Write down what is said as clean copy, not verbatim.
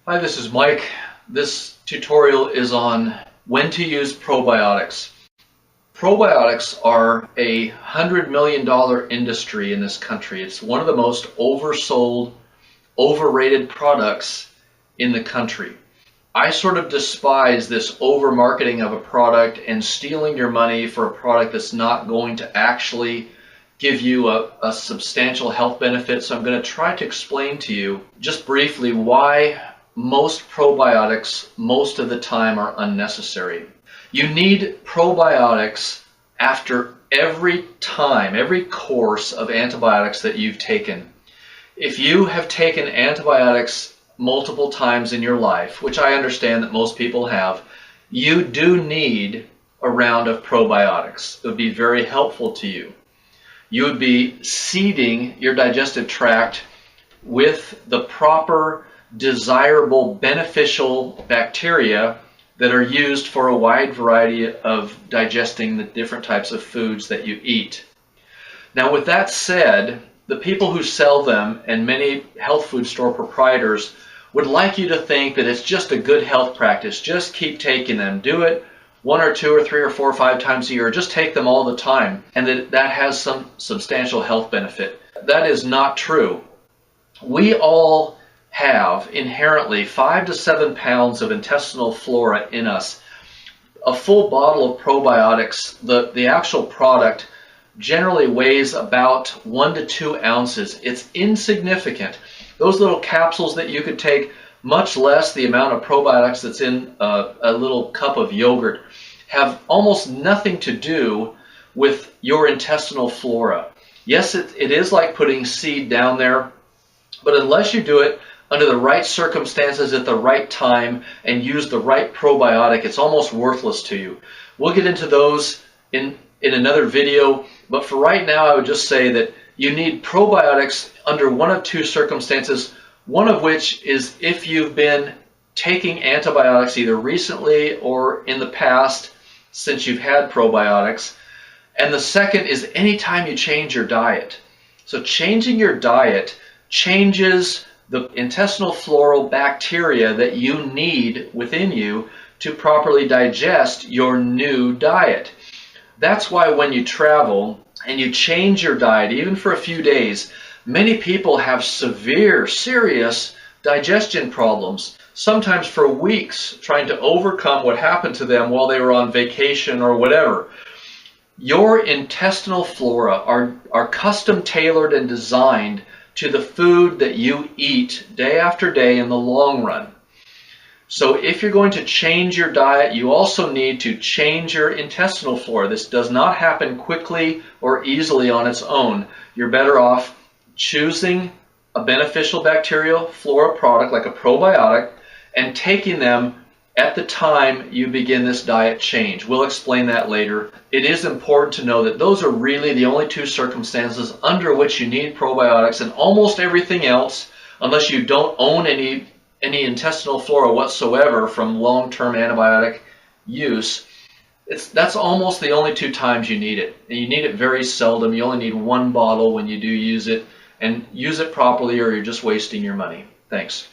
Hi, this is Mike. This tutorial is on when to use probiotics. Probiotics are a $100 million industry in this country. It's one of the most oversold, overrated products in the country. I sort of despise this over-marketing of a product and stealing your money for a product that's not going to actually give you a substantial health benefit. So I'm going to try to explain to you just briefly why most probiotics most of the time are unnecessary. You need probiotics after every course of antibiotics that you've taken. If you have taken antibiotics multiple times in your life, which I understand that most people have, you do need a round of probiotics. It would be very helpful to you. You would be seeding your digestive tract with the proper, desirable, beneficial bacteria that are used for a wide variety of digesting the different types of foods that you eat. Now, with that said, the people who sell them and many health food store proprietors would like you to think that it's just a good health practice. Just keep taking them. Do it 1 or 2 or 3 or 4 or 5 times a year. Just take them all the time, and that has some substantial health benefit. That is not true. We all have inherently 5 to 7 pounds of intestinal flora in us. A full bottle of probiotics, the actual product, generally weighs about 1 to 2 ounces. It's insignificant. Those little capsules that you could take, much less the amount of probiotics that's in a little cup of yogurt, have almost nothing to do with your intestinal flora. Yes, it is like putting seed down there, but unless you do it under the right circumstances at the right time and use the right probiotic, it's almost worthless to you. We'll get into those in another video, but for right now I would just say that you need probiotics under one of 2 circumstances, one of which is if you've been taking antibiotics either recently or in the past since you've had probiotics, and the second is anytime you change your diet. So changing your diet changes the intestinal floral bacteria that you need within you to properly digest your new diet. That's why when you travel and you change your diet, even for a few days, many people have severe, serious digestion problems, sometimes for weeks, trying to overcome what happened to them while they were on vacation or whatever. Your intestinal flora are custom tailored and designed to the food that you eat day after day in the long run. So if you're going to change your diet, you also need to change your intestinal flora. This does not happen quickly or easily on its own. You're better off choosing a beneficial bacterial flora product like a probiotic and taking them at the time you begin this diet change. We'll explain that later. It is important to know that those are really the only 2 circumstances under which you need probiotics, and almost everything else, unless you don't own any intestinal flora whatsoever from long-term antibiotic use, that's almost the only 2 times you need it. And you need it very seldom. You only need 1 bottle when you do use it, and use it properly or you're just wasting your money. Thanks.